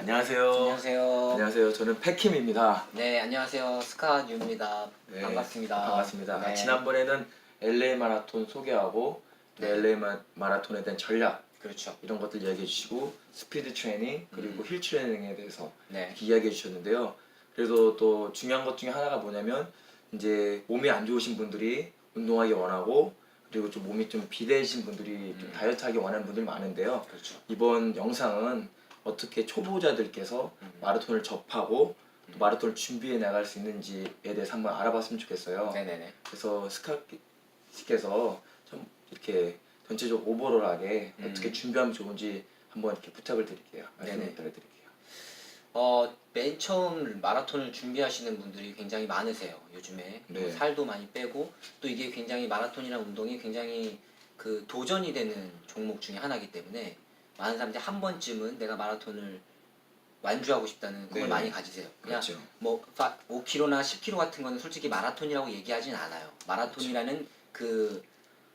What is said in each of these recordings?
안녕하세요. 안녕하세요. 안녕하세요. 저는 패킴입니다. 네, 안녕하세요. 스카뉴입니다. 네, 반갑습니다. 반갑습니다. 네. 지난번에는 LA 마라톤 소개하고 또 네. LA 마라톤에 대한 전략 그렇죠. 이런 것들 이야기해 주시고 스피드 트레이닝 그리고 힐 트레이닝에 대해서 네. 이렇게 이야기해 주셨는데요. 그래서 또 중요한 것 중에 하나가 뭐냐면 이제 몸이 안 좋으신 분들이 운동하기 원하고 그리고 좀 몸이 좀 비대해진 분들이 좀 다이어트하기 원하는 분들이 많은데요. 그렇죠. 이번 영상은 어떻게 초보자들께서 마라톤을 접하고 또 마라톤을 준비해 나갈 수 있는지에 대해서 한번 알아봤으면 좋겠어요. 네네네. 그래서 스카 씨께서 좀 이렇게 전체적으로 오버롤하게 어떻게 준비하면 좋은지 한번 이렇게 부탁을 드릴게요. 말씀 네네. 부탁드릴게요. 맨 처음 마라톤을 준비하시는 분들이 굉장히 많으세요. 요즘에 또 네. 살도 많이 빼고 또 이게 굉장히 마라톤이라는 운동이 굉장히 그 도전이 되는 종목 중에 하나이기 때문에 많은 사람들이 한 번쯤은 내가 마라톤을 완주하고 싶다는 꿈을 네. 많이 가지세요. 그냥 그렇죠. 뭐 5km나 10km 같은 거는 솔직히 마라톤이라고 얘기하진 않아요. 마라톤이라는 그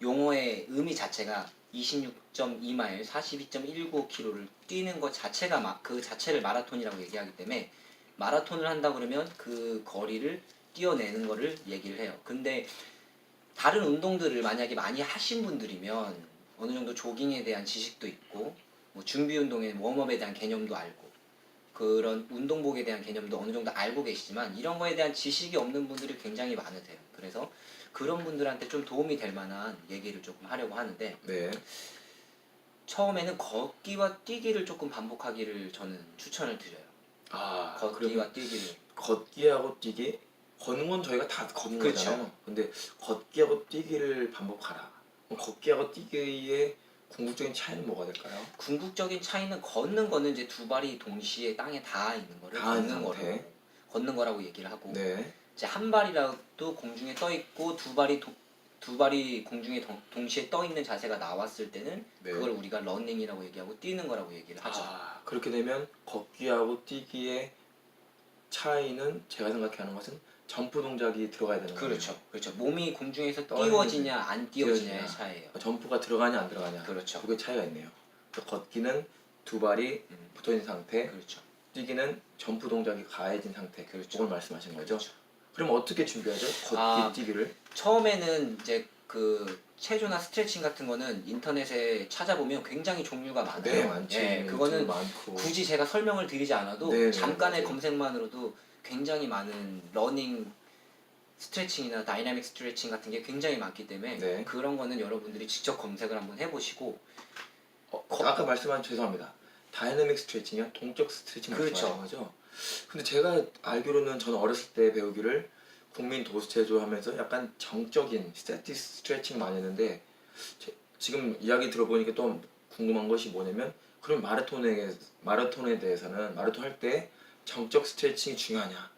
용어의 의미 자체가 26.2마일 42.19km를 뛰는 것 자체가 그 자체를 마라톤이라고 얘기하기 때문에 마라톤을 한다 그러면 그 거리를 뛰어내는 거를 얘기를 해요. 근데 다른 운동들을 만약에 많이 하신 분들이면 어느 정도 조깅에 대한 지식도 있고 뭐 준비 운동의 웜업에 대한 개념도 알고 그런 운동복에 대한 개념도 어느 정도 알고 계시지만 이런 거에 대한 지식이 없는 분들이 굉장히 많으세요. 그래서 그런 분들한테 좀 도움이 될 만한 얘기를 조금 하려고 하는데 네. 처음에는 걷기와 뛰기를 조금 반복하기를 저는 추천을 드려요. 아, 걷기와 그러면 뛰기를. 걷기하고 뛰기? 걷는 건 저희가 다 걷는 그렇죠. 거잖아요. 근데 걷기하고 뛰기를 반복하라. 그럼 걷기하고 뛰기의 궁극적인 차이는 뭐가 될까요? 궁극적인 차이는 걷는 거는 이제 두 발이 동시에 땅에 닿아 있는 거를 닿은 상태. 걷는 거라고 얘기를 하고 네. 이제 한 발이라도 공중에 떠 있고 두 발이 공중에 동시에 떠 있는 자세가 나왔을 때는 네. 그걸 우리가 러닝이라고 얘기하고 뛰는 거라고 얘기를 하죠. 아, 그렇게 되면 걷기하고 뛰기의 차이는 제가 생각하는 것은 점프 동작이 들어가야 되는 거예요. 그렇죠. 그렇죠. 몸이 공중에서 떠 있는 띄워지냐 안 띄워지냐의 띄워지냐. 차이예요. 점프가 들어가냐 안 들어가냐. 그렇죠. 그게 차이가 있네요. 그래서 걷기는 두 발이 붙어 있는 상태, 그렇죠. 뛰기는 점프 동작이 가해진 상태. 그렇죠. 그걸 말씀하신 거죠. 그렇죠. 그럼 어떻게 준비하죠? 걷기, 아, 뛰기를? 처음에는 이제 그 체조나 스트레칭 같은 거는 인터넷에 찾아보면 굉장히 종류가 많아요. 네, 많죠. 예, 그거는 많고. 굳이 제가 설명을 드리지 않아도 네, 잠깐의 맞아요. 검색만으로도 굉장히 많은 러닝 스트레칭이나 다이나믹 스트레칭 같은 게 굉장히 많기 때문에 네. 그런 거는 여러분들이 직접 검색을 한번 해보시고 아까 말씀한 죄송합니다. 다이내믹 스트레칭이요? 동적 스트레칭 그렇죠. 말씀하신 거죠? 근데 제가 알기로는 저는 어렸을 때 배우기를 국민 도수체조 하면서 약간 정적인 스태틱 스트레칭 많이 했는데 지금 이야기 들어보니까 또 궁금한 것이 뭐냐면 그럼 마라톤에 대해서는 마라톤 할 때 정적 스트레칭이 중요하냐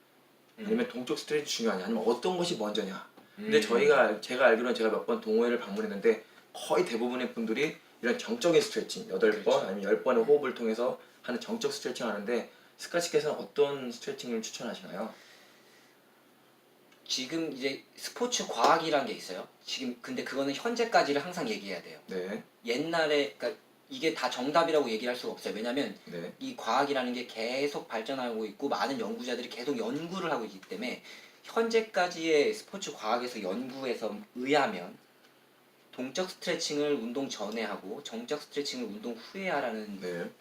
아니면 동적 스트레칭이 중요하냐 아니면 어떤 것이 먼저냐 근데 제가 알기로는 제가 몇 번 동호회를 방문했는데 거의 대부분의 분들이 이런 정적인 스트레칭 8번 그렇죠. 아니면 10번의 호흡을 통해서 하는 정적 스트레칭 하는데 스카치께서는 어떤 스트레칭을 추천하시나요? 지금 이제 스포츠 과학이란 게 있어요. 지금 근데 그거는 현재까지를 항상 얘기해야 돼요. 네, 옛날에 그러니까 이게 다 정답이라고 얘기할 수가 없어요. 왜냐하면 네, 이 과학이라는 게 계속 발전하고 있고 많은 연구자들이 계속 연구를 하고 있기 때문에 현재까지의 스포츠 과학에서 연구에서 의하면 동적 스트레칭을 운동 전에 하고 정적 스트레칭을 운동 후에 하라는 네,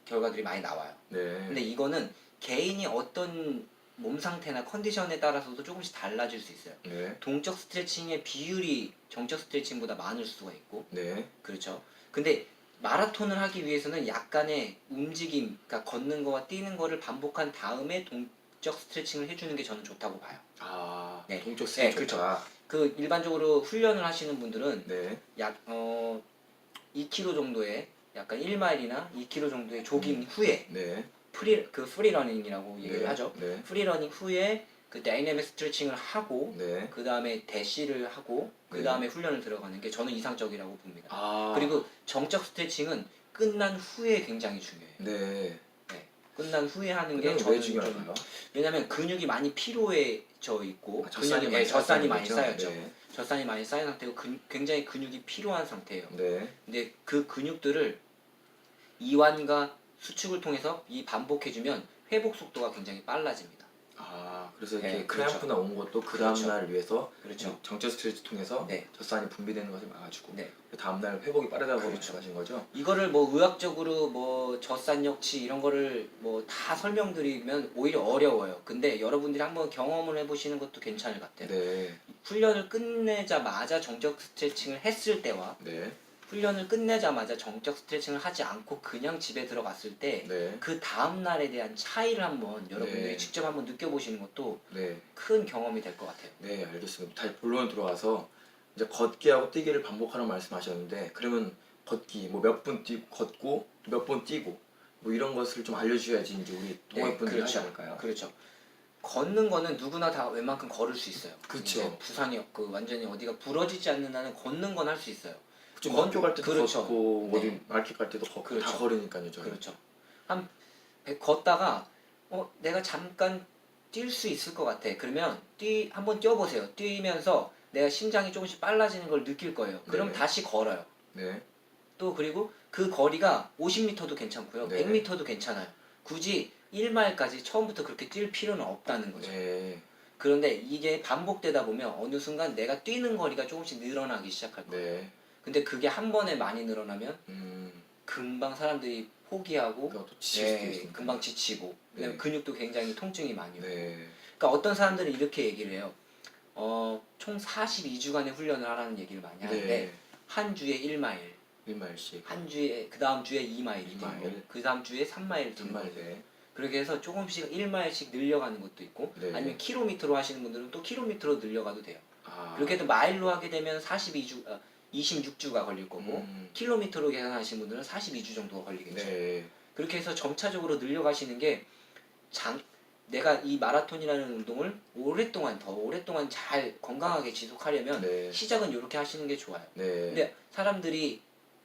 결과들이 많이 나와요. 네, 근데 이거는 개인이 어떤 몸 상태나 컨디션에 따라서도 조금씩 달라질 수 있어요. 네, 동적 스트레칭의 비율이 정적 스트레칭보다 많을 수가 있고 네, 그렇죠. 근데 마라톤을 하기 위해서는 약간의 움직임, 그러니까 걷는 거와 뛰는 거를 반복한 다음에 동적 스트레칭을 해주는 게 저는 좋다고 봐요. 아, 네. 동적 네, 스트레칭 그렇죠. 좋다. 그 일반적으로 훈련을 하시는 분들은 네, 약 2km 정도의 약간 1마일이나 2km 정도의 조깅 후에 네, 프리러닝이라고 얘기를 네, 하죠. 네, 프리러닝 후에 그 다이내믹 스트레칭을 하고 네, 그 다음에 대시를 하고 그 네. 다음에 훈련을 들어가는 게 저는 이상적이라고 봅니다. 아, 그리고 정적 스트레칭은 끝난 후에 굉장히 중요해요. 네. 네. 끝난 후에 하는 게 그건 왜 저는 중요할까요? 왜냐면 근육이 많이 피로해져 있고 아, 젖산이 많이 젖산이 많이 쌓였죠? 쌓였죠. 네. 젖산이 많이 쌓인 상태고 굉장히 근육이 필요한 상태예요. 네, 근데 그 근육들을 이완과 수축을 통해서 이 반복해주면 회복 속도가 굉장히 빨라집니다. 그래서 네, 이렇게 그렇죠. 크램프나 온 것도 그 그렇죠. 다음날 위해서 그렇죠. 정체 스트레치 통해서 네. 젖산이 분비되는 것을 막아주고 네. 그 다음날 회복이 빠르다고 그렇죠. 말씀하신 거죠? 이거를 뭐 의학적으로 뭐 젖산역치 이런 거를 뭐 다 설명드리면 오히려 어려워요. 근데 여러분들이 한번 경험을 해보시는 것도 괜찮을 것 같아요. 네. 훈련을 끝내자마자 정적 스트레칭을 했을 때와 네. 훈련을 끝내자마자 정적 스트레칭을 하지 않고 그냥 집에 들어갔을 때 네. 그 다음 날에 대한 차이를 한번 여러분들이 네. 직접 한번 느껴보시는 것도 네. 큰 경험이 될 것 같아요. 네, 알겠습니다. 다시 본론에 들어와서 이제 걷기하고 뛰기를 반복하는 말씀하셨는데 그러면 걷기 뭐 몇 분 걷고 몇 번 뛰고 뭐 이런 것을 좀 알려주셔야지 이제 우리 동호회분들이 하지 않을까요? 그렇죠. 걷는 거는 누구나 다 웬만큼 걸을 수 있어요. 그쵸. 이제 부상이 없고 완전히 어디가 부러지지 않는 한은 걷는 건 할 수 있어요. 좀 학교 갈 때도 그렇죠. 걷고 네. 어디 마켓 갈 때도 걷고 다 그렇죠. 걸으니까요. 저는. 그렇죠. 걷다가 내가 잠깐 뛸 수 있을 것 같아. 그러면 한번 뛰어보세요. 뛰면서 내가 심장이 조금씩 빨라지는 걸 느낄 거예요. 그럼 네. 다시 걸어요. 네. 또 그리고 그 거리가 50m도 괜찮고요. 네. 100m도 괜찮아요. 굳이 1마일까지 처음부터 그렇게 뛸 필요는 없다는 거죠. 네. 그런데 이게 반복되다 보면 어느 순간 내가 뛰는 거리가 조금씩 늘어나기 시작할 거예요. 네. 근데 그게 한 번에 많이 늘어나면 음. 금방 사람들이 포기하고 그거 또 지칠 수도 있으니까. 금방 지치고 그다음에 네. 근육도 굉장히 통증이 많이 오고. 네. 그러니까 어떤 사람들은 이렇게 얘기를 해요. 총 42주간의 훈련을 하라는 얘기를 많이 하는데 네. 한 주에 1마일, 1마일씩. 한 주에 그 다음 주에 2마일 뛰는 거, 2마일. 그 다음 주에 3마일 뛰는 거. 3마일. 네. 그렇게 해서 조금씩 1마일씩 늘려가는 것도 있고 네. 아니면 킬로미터로 하시는 분들은 또 킬로미터로 늘려가도 돼요. 그렇게 해도 아. 마일로 하게 되면 26주가 걸릴 거고 음. 킬로미터로 계산하시는 분들은 42주 정도가 걸리겠죠. 네. 그렇게 해서 점차적으로 늘려가시는 게 내가 이 마라톤이라는 운동을 더 오랫동안 잘 건강하게 지속하려면 네. 시작은 이렇게 하시는 게 좋아요. 네. 근데 사람들이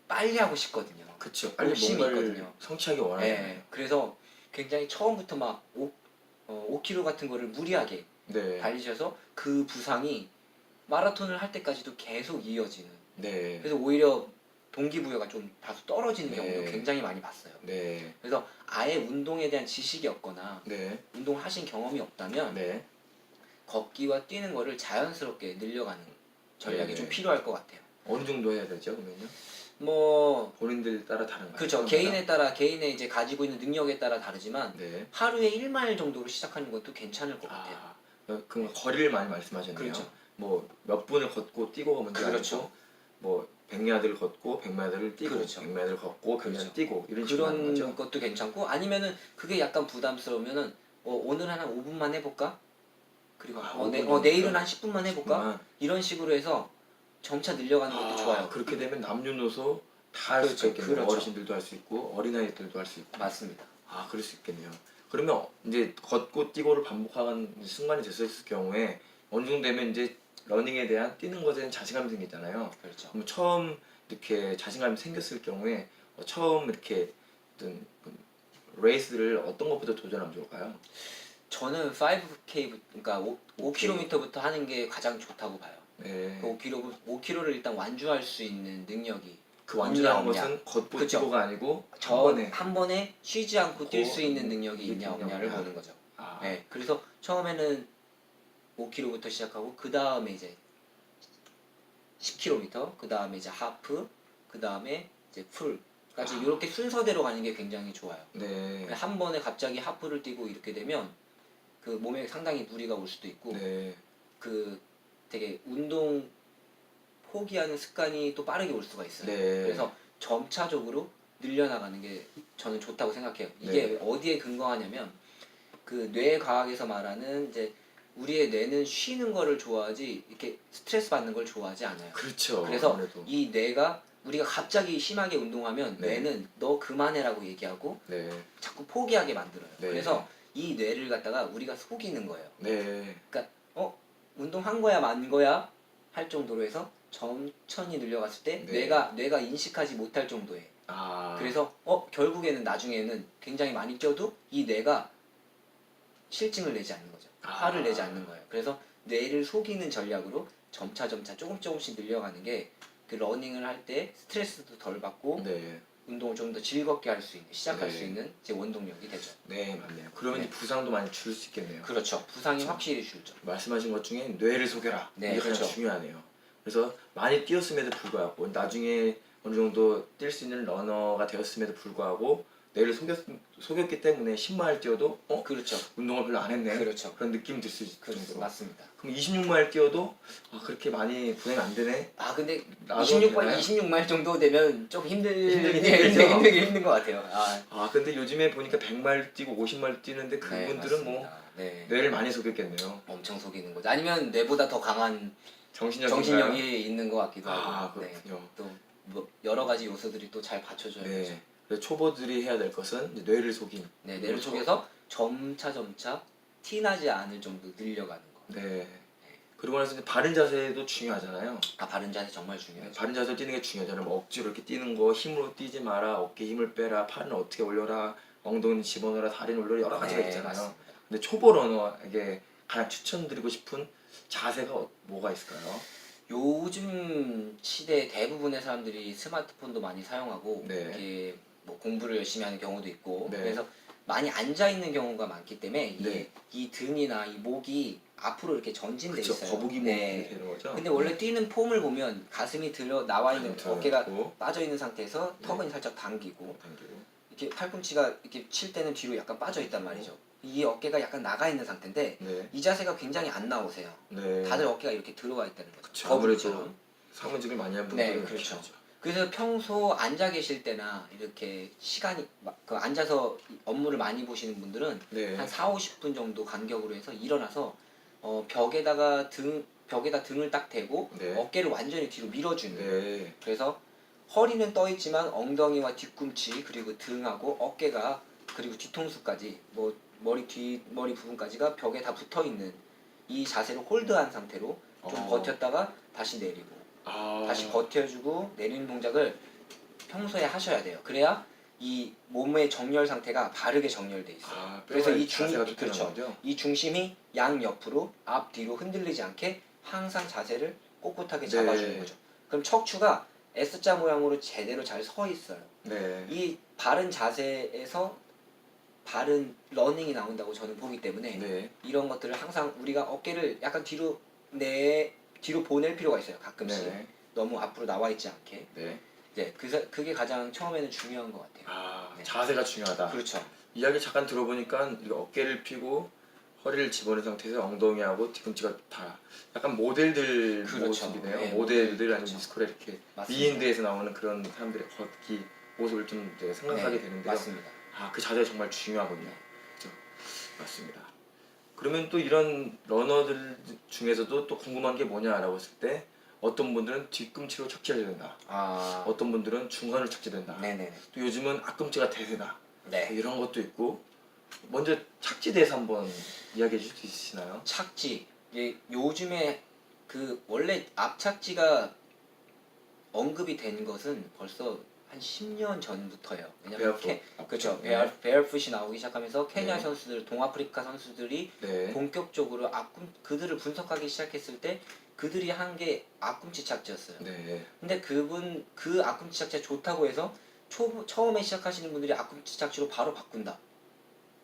빨리 하고 싶거든요. 그쵸. 빨리 욕심이 뭔가를 있거든요. 성취하기 원하잖아요. 네, 그래서 굉장히 처음부터 막 5km 같은 거를 무리하게 네. 달리셔서 그 부상이 마라톤을 할 때까지도 계속 이어지는. 네. 그래서 오히려 동기부여가 좀 다소 떨어지는 네. 경우도 굉장히 많이 봤어요. 네. 그래서 아예 운동에 대한 지식이 없거나 네. 운동하신 경험이 없다면 네. 걷기와 뛰는 거를 자연스럽게 늘려가는 전략이 네. 좀 필요할 것 같아요. 어느 정도 해야 되죠, 그러면요? 뭐 본인들 따라 다른가요? 그렇죠. 사람마다? 개인에 따라 개인의 이제 가지고 있는 능력에 따라 다르지만 네. 하루에 1마일 정도로 시작하는 것도 괜찮을 것 같아요. 그럼 거리를 많이 말씀하셨네요. 그렇죠. 뭐 몇 분을 걷고 뛰고가 문제가 그렇죠. 아니고 뭐 100야드를 걷고 100야드를 뛰고 그렇죠. 100야드를 걷고 그냥 그렇죠. 뛰고 이런 식으로 하는 그런 거죠. 것도 괜찮고 아니면은 그게 약간 부담스러우면은 오늘 한 5분만 해볼까? 그리고 5분 내일은 한 10분만 해볼까? 10분만. 이런 식으로 해서 점차 늘려가는 것도 좋아요. 그렇게 되면 남녀노소 다 할 수 그렇죠. 있겠네요. 그렇죠. 어르신들도 할 수 있고 어린아이들도 할 수 있고. 맞습니다. 그럴 수 있겠네요. 그러면 이제 걷고 뛰고를 반복하는 순간이 됐을 경우에 어느 정도 되면 이제 러닝에 대한 뛰는 것에 대한 자신감이 생기잖아요. 그렇죠. 그럼 처음 이렇게 자신감이 생겼을 경우에 처음 이렇게 어떤 레이스를 어떤 것부터 도전하면 좋을까요? 저는 5K 그러니까 5km부터 하는 게 가장 좋다고 봐요. 네. 그 5km를 일단 완주할 수 있는 능력이 그 완주하는 있냐, 것은 걷고 그쵸. 뛰고가 아니고 한 번에. 한 번에 쉬지 않고 뛸 수 있는 걷고 능력이 있냐 뛰냐, 없냐를 없냐. 보는 거죠. 아, 네, 그래서 처음에는 5km부터 시작하고 그 다음에 이제 10km, 그 다음에 이제 하프, 그 다음에 이제 풀까지 이렇게 순서대로 가는 게 굉장히 좋아요. 네. 한 번에 갑자기 하프를 뛰고 이렇게 되면 그 몸에 상당히 무리가 올 수도 있고 네. 그 되게 운동 포기하는 습관이 또 빠르게 올 수가 있어요. 네. 그래서 점차적으로 늘려나가는 게 저는 좋다고 생각해요. 이게 네. 어디에 근거하냐면 그 뇌과학에서 말하는 이제 우리의 뇌는 쉬는 거를 좋아하지 이렇게 스트레스 받는 걸 좋아하지 않아요. 그렇죠. 그래서 아무래도. 이 뇌가 우리가 갑자기 심하게 운동하면 네. 뇌는 너 그만해라고 얘기하고 네. 자꾸 포기하게 만들어요. 네. 그래서 이 뇌를 갖다가 우리가 속이는 거예요. 네. 운동한 거야 만 거야 할 정도로 해서 천천히 늘려갔을 때 네. 뇌가 인식하지 못할 정도에 그래서 결국에는 나중에는 굉장히 많이 뛰어도 이 뇌가 실증을 내지 않는 거죠. 화를 내지 않는 거예요. 그래서 뇌를 속이는 전략으로 점차 조금씩 늘려가는 게 그 러닝을 할 때 스트레스도 덜 받고 네. 운동을 좀 더 즐겁게 할 수 있는 시작할 네. 수 있는 이제 원동력이 되죠. 네, 맞네요. 그러면 네. 이제 부상도 많이 줄일 수 있겠네요. 그렇죠. 부상이 그렇죠. 확실히 줄죠. 말씀하신 것 중에 뇌를 속여라. 네, 이게 가장 그렇죠. 중요하네요. 그래서 많이 뛰었음에도 불구하고 나중에 어느 정도 뛸 수 있는 러너가 되었음에도 불구하고 뇌를 속였기 때문에 10마일 뛰어도 그렇죠. 운동을 별로 안 했네. 그렇죠. 그런 느낌이 들 수 있을 그렇죠. 정도로. 맞습니다. 그럼 26마일 뛰어도 그렇게 많이 분해안 되네. 아 근데 나도 26마일 되나요? 26마일 정도 되면 좀 힘들긴 힘들죠. 힘든 것 같아요. 근데 요즘에 보니까 100마일 뛰고 50마일 뛰는데 그분들은 뭐 네. 뇌를 많이 속였겠네요. 엄청 속이는 거죠. 아니면 뇌보다 더 강한 정신력인가요? 정신력이 있는 것 같기도 하고. 그렇군요. 또뭐 여러 가지 요소들이 또 잘 받쳐줘야 되죠. 네. 그래서 초보들이 해야 될 것은 이제 뇌를 속인. 네, 뇌를 속여서 점차 티나지 않을 정도 늘려가는 거. 네. 그리고 나서 이제 바른 자세도 중요하잖아요. 바른 자세 정말 중요하죠. 바른 자세로 뛰는 게 중요하잖아요. 뭐 억지로 이렇게 뛰는 거, 힘으로 뛰지 마라, 어깨 힘을 빼라, 팔은 어떻게 올려라, 엉덩이 집어넣어라, 다리는 올려라, 여러 가지가 있잖아요. 맞습니다. 근데 초보 러너에게 가장 추천드리고 싶은 자세가 뭐가 있을까요? 요즘 시대 대부분의 사람들이 스마트폰도 많이 사용하고 네. 이렇게 뭐 공부를 열심히 하는 경우도 있고 네. 그래서 많이 앉아 있는 경우가 많기 때문에 네. 이 등이나 이 목이 앞으로 이렇게 전진돼 그쵸, 있어요. 거북이 몸이 되는 거죠. 근데 원래 뛰는 폼을 보면 가슴이 들어 나와 있는 어깨가 들어있고, 빠져 있는 상태에서 네. 턱은 살짝 당기고 당기고. 이렇게 팔꿈치가 이렇게 칠 때는 뒤로 약간 빠져 있단 말이죠. 이 어깨가 약간 나가 있는 상태인데 네. 이 자세가 굉장히 안 나오세요. 네. 다들 어깨가 이렇게 들어와 있다는 거죠. 그쵸, 거북이처럼. 아무래도 사무직을 많이 한 분들은 네, 그렇게 그렇죠. 하죠. 그래서 평소 앉아 계실 때나 이렇게 시간이 앉아서 업무를 많이 보시는 분들은 네. 한 4, 50분 정도 간격으로 해서 일어나서 벽에다 등을 딱 대고 네. 어깨를 완전히 뒤로 밀어주는. 네. 그래서 허리는 떠 있지만 엉덩이와 뒤꿈치 그리고 등하고 어깨가 그리고 뒤통수까지 뭐 머리 부분까지가 벽에 다 붙어 있는 이 자세로 홀드한 상태로 좀 버텼다가 다시 내리고 다시 버텨주고 내리는 동작을 평소에 하셔야 돼요. 그래야 이 몸의 정렬 상태가 바르게 정렬돼 있어요. 그래서 이 중심이 양 옆으로 앞 뒤로 흔들리지 않게 항상 자세를 꼿꼿하게 잡아주는 거죠. 그럼 척추가 S자 모양으로 제대로 잘 서 있어요. 네. 이 바른 자세에서 바른 러닝이 나온다고 저는 보기 때문에 네. 이런 것들을 항상 우리가 어깨를 약간 뒤로 보낼 필요가 있어요. 가끔씩. 네. 너무 앞으로 나와 있지 않게. 네. 네, 그게 가장 처음에는 중요한 것 같아요. 네. 자세가 중요하다. 그렇죠. 이야기 잠깐 들어보니까 이렇게 어깨를 펴고 허리를 집어넣은 상태에서 엉덩이하고 뒤꿈치가 다 약간 모델들 그렇죠. 모습이네요. 네, 모델들 아니면 그렇죠. 미스코리아 이렇게 맞습니다. 미인대에서 나오는 그런 사람들의 걷기 모습을 좀 이제 생각하게 네, 되는데요. 맞습니다. 그 자세가 정말 중요하군요. 그렇죠? 맞습니다. 그러면 또 이런 러너들 중에서도 또 궁금한 게 뭐냐라고 했을 때 어떤 분들은 뒤꿈치로 착지해야 된다. 어떤 분들은 중간을 착지된다. 네네. 또 요즘은 앞꿈치가 대세다. 네. 이런 것도 있고 먼저 착지에 대해서 한번 이야기해 주실 수 있으시나요? 착지. 요즘에 원래 앞착지가 언급이 된 것은 벌써 한 10년 전부터예요. 왜냐면 그렇죠. 베어풋이 나오기 시작하면서 케냐 네. 선수들, 동아프리카 선수들이 네. 본격적으로 그들을 분석하기 시작했을 때 그들이 한 게 앞꿈치 착지였어요. 네. 근데 그 앞꿈치 착지가 좋다고 해서 처음에 시작하시는 분들이 앞꿈치 착지로 바로 바꾼다.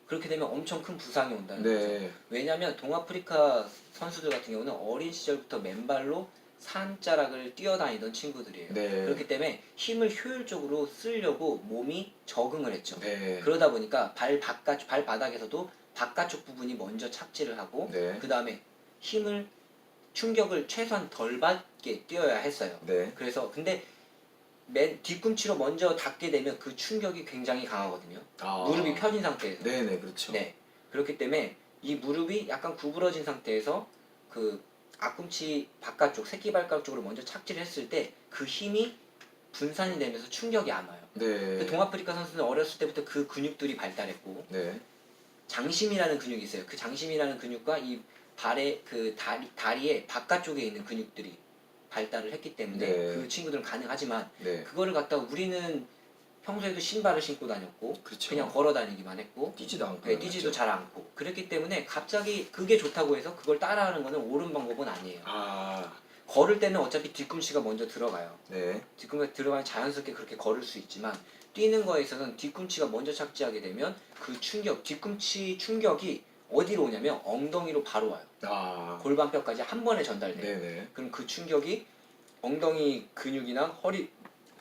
그렇게 되면 엄청 큰 부상이 온다는 거죠. 왜냐하면 동아프리카 선수들 같은 경우는 어린 시절부터 맨발로 산자락을 뛰어다니던 친구들이에요. 그렇기 때문에 힘을 효율적으로 쓰려고 몸이 적응을 했죠. 그러다 보니까 발바닥에서도 바깥쪽 부분이 먼저 착지를 하고 그 다음에 충격을 최소한 덜 받게 뛰어야 했어요. 그래서 근데 맨 뒤꿈치로 먼저 닿게 되면 그 충격이 굉장히 강하거든요. 무릎이 펴진 상태에서. 네네, 그렇죠. 네. 그렇기 때문에 이 무릎이 약간 구부러진 상태에서 그 앞꿈치 바깥쪽, 새끼발가락 쪽으로 먼저 착지를 했을 때 그 힘이 분산이 되면서 충격이 안 와요. 그 동아프리카 선수는 어렸을 때부터 그 근육들이 발달했고 장심이라는 근육이 있어요. 그 장심이라는 근육과 이 발의 다리의 바깥쪽에 있는 근육들이 발달을 했기 때문에 그 친구들은 가능하지만 그거를 갖다가 우리는 평소에도 신발을 신고 다녔고 그냥 걸어 다니기만 했고 뛰지도 않고 뛰지도 잘 않고 그랬기 때문에 갑자기 그게 좋다고 해서 그걸 따라하는 거는 옳은 방법은 아니에요. 걸을 때는 어차피 뒤꿈치가 먼저 들어가요. 네. 뒤꿈치가 들어가면 자연스럽게 그렇게 걸을 수 있지만 뛰는 거에 있어서는 뒤꿈치가 먼저 착지하게 되면 그 충격, 뒤꿈치 충격이 어디로 오냐면 엉덩이로 바로 와요. 아. 골반뼈까지 한 번에 전달돼요. 네네. 그럼 그 충격이 엉덩이 근육이나 허리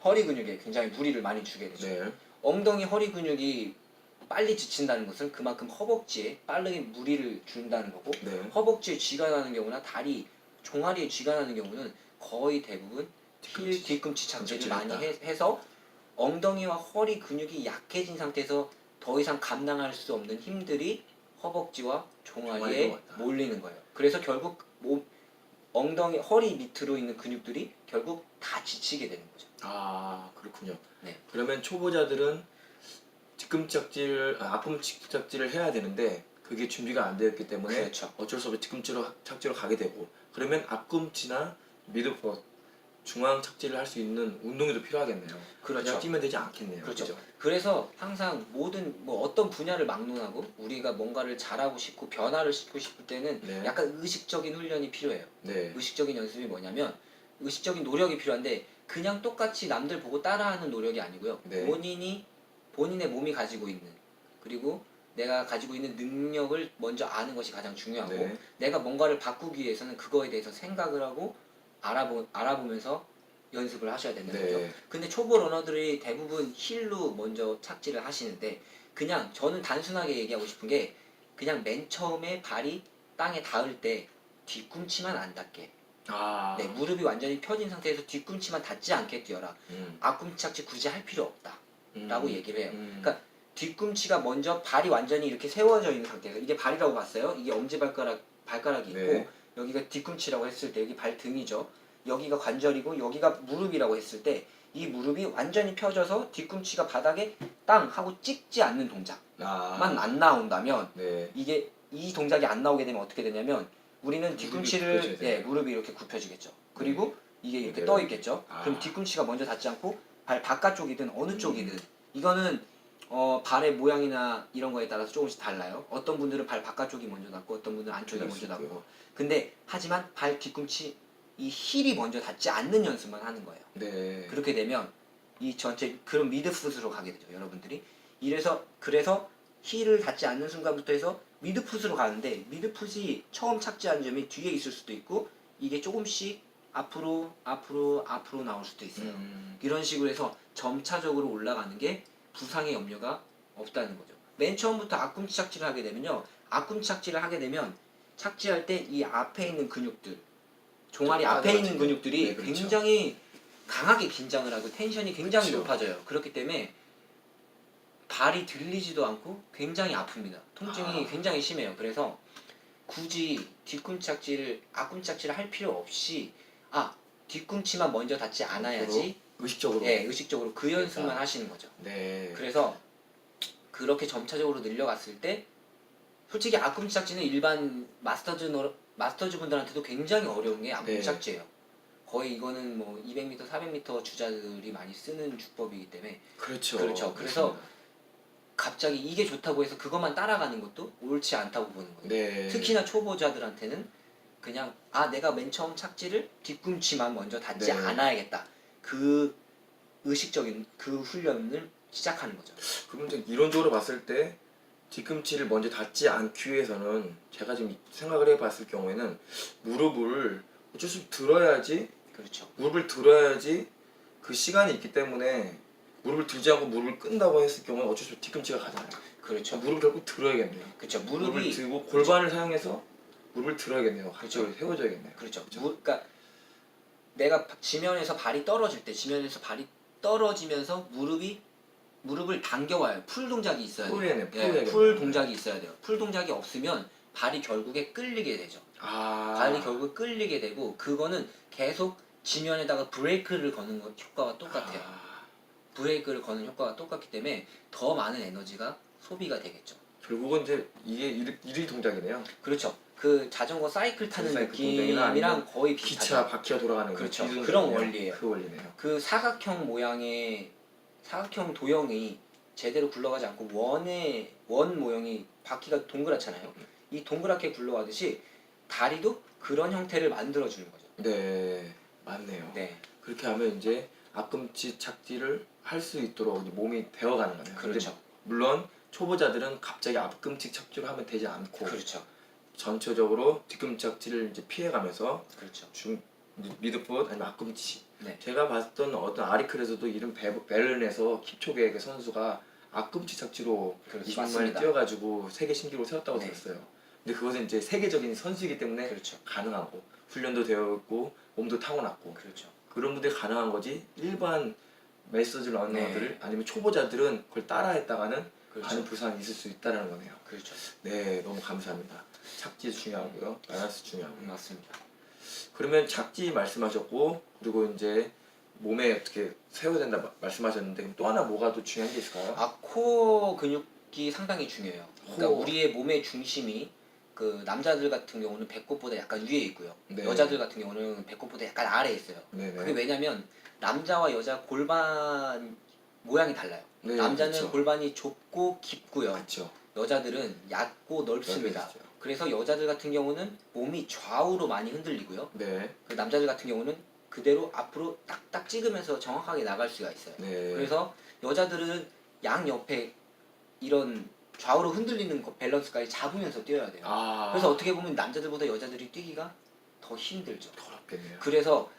근육에 굉장히 무리를 많이 주게 되죠. 네. 엉덩이 허리 근육이 빨리 지친다는 것은 그만큼 허벅지에 빠르게 무리를 준다는 거고 네. 허벅지에 쥐가 나는 경우나 다리 종아리에 쥐가 나는 경우는 거의 대부분 뒤꿈치 착지를 많이 해서 엉덩이와 허리 근육이 약해진 상태에서 더 이상 감당할 수 없는 힘들이 허벅지와 종아리에 종아리로 왔다. 몰리는 거예요. 그래서 결국 엉덩이 허리 밑으로 있는 근육들이 결국 다 지치게 되는 거죠. 아, 그렇군요. 네. 그러면 초보자들은 앞꿈치 착지를 해야 되는데 그게 준비가 안 되었기 때문에 그렇죠. 어쩔 수 없이 뒤꿈치로 착지로 가게 되고, 그러면 앞꿈치나 미드풋, 중앙 착지를 할 수 있는 운동이 더 필요하겠네요. 그렇죠. 그냥 뛰면 되지 않겠네요. 그렇죠. 그죠? 그래서 항상 어떤 분야를 막론하고 우리가 뭔가를 잘하고 싶고 변화를 시키고 싶을 때는 네. 약간 의식적인 훈련이 필요해요. 네. 의식적인 연습이 뭐냐면 의식적인 노력이 필요한데 그냥 똑같이 남들 보고 따라하는 노력이 아니고요. 네. 본인의 몸이 가지고 있는, 그리고 내가 가지고 있는 능력을 먼저 아는 것이 가장 중요하고 네. 내가 뭔가를 바꾸기 위해서는 그거에 대해서 생각을 하고 알아보면서 연습을 하셔야 된다는 네. 거죠. 근데 초보 러너들이 대부분 힐로 먼저 착지를 하시는데 그냥 저는 단순하게 얘기하고 싶은 게 그냥 맨 처음에 발이 땅에 닿을 때 뒤꿈치만 안 닿게, 아. 네, 무릎이 완전히 펴진 상태에서 뒤꿈치만 닿지 않게 뛰어라. 앞꿈치 착지 굳이 할 필요 없다 라고 얘기를 해요. 그러니까 뒤꿈치가 먼저 발이 완전히 이렇게 세워져 있는 상태에서, 이게 발이라고 봤어요. 이게 발가락이 있고 네. 여기가 뒤꿈치라고 했을 때 여기 발등이죠. 여기가 관절이고 여기가 무릎이라고 했을 때 이 무릎이 완전히 펴져서 뒤꿈치가 바닥에 땅 하고 찍지 않는 동작만 안 나온다면, 네. 이게 이 동작이 안 나오게 되면 어떻게 되냐면 우리는 무릎이 뒤꿈치를 굽혀져야 돼요. 무릎이 이렇게 굽혀지겠죠. 그리고 이게 이렇게 네. 떠 있겠죠. 아. 그럼 뒤꿈치가 먼저 닿지 않고 발 바깥쪽이든 어느 쪽이든, 이거는 발의 모양이나 이런 거에 따라서 조금씩 달라요. 어떤 분들은 발 바깥쪽이 먼저 닿고 어떤 분들은 안쪽이 그럴 먼저 수 있고요. 닿고. 근데 하지만 발 뒤꿈치 이 힐이 먼저 닿지 않는 연습만 하는 거예요. 네. 그렇게 되면 이 전체 그런 미드풋으로 가게 되죠, 여러분들이. 그래서 힐을 닿지 않는 순간부터 해서 미드풋으로 가는데 미드풋이 처음 착지하는 점이 뒤에 있을 수도 있고 이게 조금씩 앞으로 나올 수도 있어요. 이런 식으로 해서 점차적으로 올라가는 게 부상의 염려가 없다는 거죠. 맨 처음부터 앞꿈치 착지를 하게 되면요, 앞꿈치 착지를 하게 되면 착지할 때 이 앞에 있는 근육들, 종아리 앞에 있는 근육들이 네, 그렇죠. 굉장히 강하게 긴장을 하고 텐션이 굉장히 그렇죠. 높아져요. 그렇기 때문에 발이 들리지도 않고 굉장히 아픕니다. 통증이 굉장히 심해요. 그래서 굳이 앞꿈치 착지를 할 필요 없이 뒤꿈치만 먼저 닿지 않아야지, 의식적으로. 의식적으로 그 연습만 하시는 거죠. 네. 그래서 그렇게 점차적으로 늘려갔을 때 솔직히 앞꿈치 착지는 일반 마스터즈 분들한테도 굉장히 어려운 게 앞꿈치 네. 착지예요. 거의 이거는 뭐 200m, 400m 주자들이 많이 쓰는 주법이기 때문에. 그렇죠. 그래서 맞습니다. 갑자기 이게 좋다고 해서 그것만 따라가는 것도 옳지 않다고 보는 거예요. 네. 특히나 초보자들한테는 그냥 내가 맨 처음 착지를 뒤꿈치만 먼저 닿지 네. 않아야겠다. 그 의식적인 그 훈련을 시작하는 거죠. 그럼 이제 이론적으로 봤을 때 뒤꿈치를 먼저 닿지 않기 위해서는 제가 지금 생각을 해봤을 경우에는 무릎을 어쩔 수 없이 들어야지, 그렇죠. 무릎을 들어야지 그 시간이 있기 때문에 무릎을 들지 않고 무릎을 끈다고 했을 경우는 어쩔 수 없이 뒤꿈치가 가잖아요. 그렇죠. 무릎을 결국 들어야겠네요. 그렇죠. 무릎을 무릎이 들고 골반을 사용해서 무릎을 들어야겠네요. 그렇죠. 같이 세워줘야겠네요. 그렇죠. 그러니까 내가 지면에서 발이 떨어질 때, 지면에서 발이 떨어지면서 무릎을 당겨와요. 풀 동작이 있어야 돼요. 풀이네요. 풀 동작이 있어야 돼요. 풀 동작이 없으면 발이 결국에 끌리게 되죠. 발이 결국 끌리게 되고 그거는 계속 지면에다가 브레이크를 거는 효과가 똑같아요. 브레이크를 거는 효과가 똑같기 때문에 더 많은 에너지가 소비가 되겠죠. 결국은 이제 이게 일이 동작이네요. 그렇죠. 그 자전거 사이클 타는 사이클 동작이나 느낌이랑 아니면 거의 비슷하죠. 기차 바퀴가 돌아가는 그렇죠. 그 그런 동작이네요. 원리예요. 그 원리네요. 그 사각형 도형이 제대로 굴러가지 않고 원 모형이 바퀴가 동그랗잖아요. 이 동그랗게 굴러가듯이 다리도 그런 형태를 만들어주는 거죠. 네, 맞네요. 네, 그렇게 하면 이제 앞꿈치 착지를 할 수 있도록 이제 몸이 배워가는 거네요. 근데 그렇죠. 물론 초보자들은 갑자기 앞꿈치 착지를 하면 되지 않고 그렇죠. 전체적으로 뒤꿈치 착지를 이제 피해가면서 그렇죠. 미드풋 아니면 앞꿈치. 네, 제가 봤던 어떤 아리클에서도 이런 베른에서 킵초게 그 선수가 앞꿈치 착지로 그렇죠. 20만 맞습니다. 뛰어가지고 세계 신기록을 세웠다고 네. 들었어요. 근데 그것은 이제 세계적인 선수이기 때문에 그렇죠. 가능하고 훈련도 되어 있고 몸도 타고났고 그렇죠. 그런 분들이 가능한 거지 일반 메시지 러너들 네. 아니면 초보자들은 그걸 따라했다가는 그렇죠. 많은 부상이 있을 수 있다는 거네요. 그렇죠. 네, 너무 감사합니다. 착지 중요하고요, 밸런스 중요하고요. 맞습니다. 그러면 착지 말씀하셨고 그리고 이제 몸에 어떻게 세워야 된다 말씀하셨는데 그럼 또 하나 뭐가 또 중요한 게 있을까요? 코어 근육이 상당히 중요해요. 그러니까 코어. 우리의 몸의 중심이 그 남자들 같은 경우는 배꼽보다 약간 위에 있고요. 네. 여자들 같은 경우는 배꼽보다 약간 아래에 있어요. 네네. 그게 왜냐면 남자와 여자 골반 모양이 달라요. 네, 남자는 그렇죠. 골반이 좁고 깊고요. 맞죠. 여자들은 얕고 넓습니다. 넓죠. 그래서 여자들 같은 경우는 몸이 좌우로 많이 흔들리고요. 네. 그 남자들 같은 경우는 그대로 앞으로 딱딱 찍으면서 정확하게 나갈 수가 있어요. 네. 그래서 여자들은 양 옆에 이런 좌우로 흔들리는 밸런스까지 잡으면서 뛰어야 돼요. 아. 그래서 어떻게 보면 남자들보다 여자들이 뛰기가 더 힘들죠. 더럽겠네요. 그래서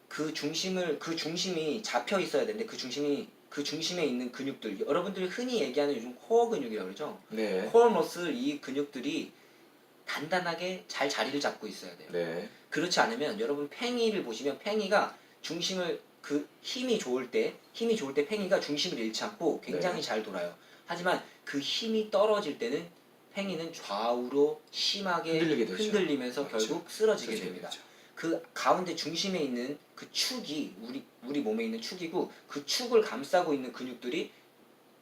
그 중심이 잡혀 있어야 되는데 그 중심에 있는 근육들 여러분들이 흔히 얘기하는 요즘 코어 근육이라고 그러죠. 네. 코어 머슬 이 근육들이 단단하게 잘 자리를 잡고 있어야 돼요. 네. 그렇지 않으면 여러분 팽이를 보시면 팽이가 중심을 그 힘이 좋을 때 팽이가 중심을 잃지 않고 굉장히 네. 잘 돌아요. 하지만 그 힘이 떨어질 때는 팽이는 좌우로 심하게 흔들리게 되죠. 흔들리면서 맞죠. 결국 쓰러지게 그렇죠. 됩니다. 그렇죠. 그 가운데 중심에 있는 그 축이 우리 몸에 있는 축이고 그 축을 감싸고 있는 근육들이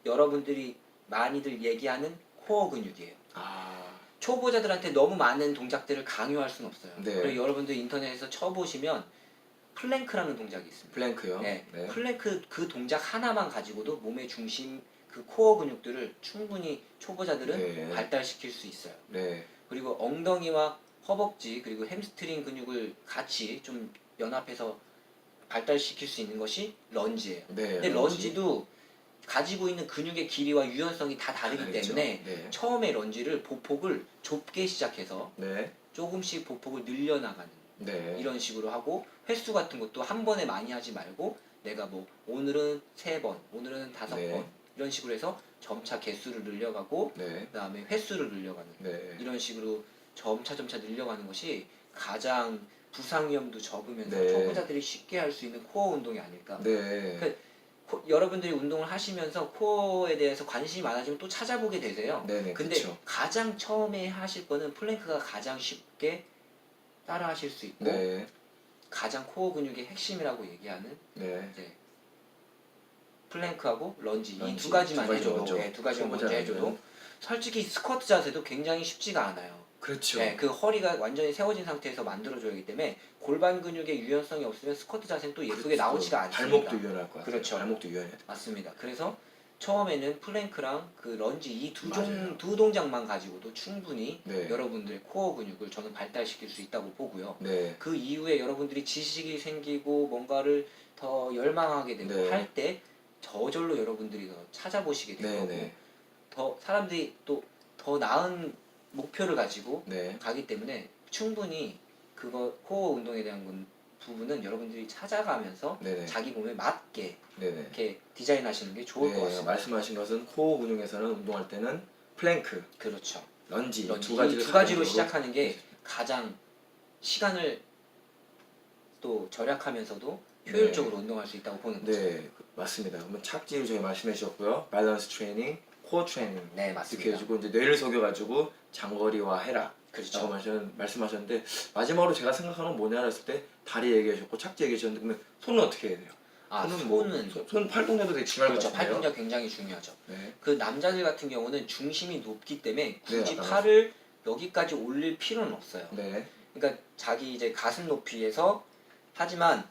여러분들이 많이들 얘기하는 코어 근육이에요. 아. 초보자들한테 너무 많은 동작들을 강요할 수는 없어요. 네. 그리고 여러분들 인터넷에서 쳐보시면 플랭크라는 동작이 있습니다. 플랭크요. 네. 네. 플랭크 그 동작 하나만 가지고도 몸의 중심 그 코어 근육들을 충분히 초보자들은 네. 발달시킬 수 있어요. 네. 그리고 엉덩이와 허벅지 그리고 햄스트링 근육을 같이 좀 연합해서 발달시킬 수 있는 것이 런지예요. 네. 근데 런지도 가지고 있는 근육의 길이와 유연성이 다 다르기 다르겠죠. 때문에 네. 처음에 런지를 보폭을 좁게 시작해서 네. 조금씩 보폭을 늘려나가는 네. 이런 식으로 하고 횟수 같은 것도 한 번에 많이 하지 말고 내가 뭐 오늘은 3번, 오늘은 5번 네. 이런 식으로 해서 점차 개수를 늘려가고 네. 그다음에 횟수를 늘려가는 네. 이런 식으로 점차 늘려가는 것이 가장 부상 위험도 적으면서 네. 초보자들이 쉽게 할 수 있는 코어 운동이 아닐까. 네. 여러분들이 운동을 하시면서 코어에 대해서 관심이 많아지면 또 찾아보게 되세요. 네네. 근데 그렇죠. 가장 처음에 하실 거는 플랭크가 가장 쉽게 따라 하실 수 있고 네. 가장 코어 근육의 핵심이라고 얘기하는 네. 이제 플랭크하고 런지 이 런지, 두 가지만 두 가지 해줘도 먼저. 두 가지만 먼저 초보자라면. 해줘도 솔직히 스쿼트 자세도 굉장히 쉽지가 않아요. 그렇죠. 네, 그 허리가 완전히 세워진 상태에서 만들어줘야 하기 때문에 골반 근육의 유연성이 없으면 스쿼트 자세는 또 예쁘게 나오지가 않습니다. 발목도 유연할 거야. 그렇죠. 발목도 유연해야 돼. 맞습니다. 그래서 처음에는 플랭크랑 그 런지 이 맞아요. 두 동작만 가지고도 충분히 네. 여러분들의 코어 근육을 저는 발달시킬 수 있다고 보고요. 네. 그 이후에 여러분들이 지식이 생기고 뭔가를 더 열망하게 되고 네. 할 때 저절로 여러분들이 더 찾아보시게 될 네. 거고 네. 더 사람들이 또 더 나은 목표를 가지고 네. 가기 때문에 충분히 그거 코어 운동에 대한 부분은 여러분들이 찾아가면서 네네. 자기 몸에 맞게 네네. 이렇게 디자인하시는 게 좋을 것 네, 같습니다. 말씀하신 것은 코어 근육에서는 운동할 때는 플랭크, 그렇죠. 런지 런지 두 가지를 이 두 가지로 기본적으로 시작하는 게 가장 시간을 또 절약하면서 효율적으로 운동할 수 있다고 보는 거죠. 네, 맞습니다. 그러면 착지를 저희 말씀해 주셨고요. 밸런스 트레이닝, 코어 트레이닝 네, 이렇게 맞습니다. 해주고 이제 뇌를 속여가지고 장거리와 해라. 그렇죠. 라고 말씀하셨는데 마지막으로 제가 생각하는 건 뭐냐 했을 때 다리 얘기하셨고 착지 얘기하셨는데 그러면 손은 어떻게 해야 돼요? 아, 손은 손 팔동작도 되게 중요할 그렇죠. 것 같아요. 팔동작 굉장히 중요하죠. 네. 그 남자들 같은 경우는 중심이 높기 때문에 굳이 네, 팔을 여기까지 올릴 필요는 없어요. 네. 그러니까 자기 이제 가슴 높이에서 하지만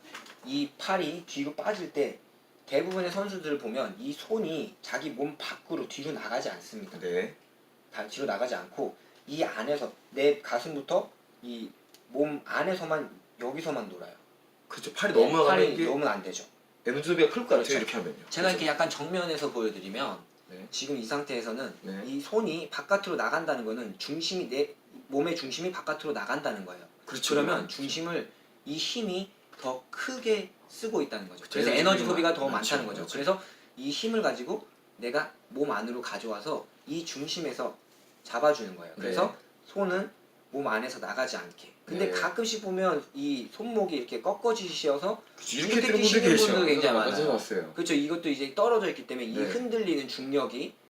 이 팔이 뒤로 빠질 때 대부분의 선수들을 보면 이 손이 자기 몸 밖으로 뒤로 나가지 않습니다. 네. 다 뒤로 나가지 않고 이 안에서 내 가슴부터 이 몸 안에서만 여기서만 놀아요. 그렇죠. 팔이 네, 넘어가면 팔이 이게 넘으면 안 되죠. 에너지비가 클 것 같아요. 그렇죠. 이렇게 하면요. 제가 이렇게 약간 정면에서 보여드리면 네. 지금 이 상태에서는 네. 이 손이 바깥으로 나간다는 거는 중심이 내 몸의 중심이 바깥으로 나간다는 거예요. 그렇죠. 그러면 중심을 이 힘이 더 크게 쓰고 있다는 거죠. 그렇죠. 그래서 에너지 소비가 더 많죠. 많다는 거죠. 맞죠. 그래서 이 힘을 가지고 내가 몸 안으로 가져와서 이 중심에서 잡아주는 거예요. 그래서 네. 손은 몸 안에서 나가지 않게. 근데 네. 가끔씩 보면 이 손목이 이렇게 꺾어지셔서 이렇게 뜨는 분들 뛰시는 계셔. 분들 굉장히 맞아요. 많아요. 봤어요. 그렇죠. 이것도 이제 떨어져 있기 때문에 이 네. 흔들리는 중력이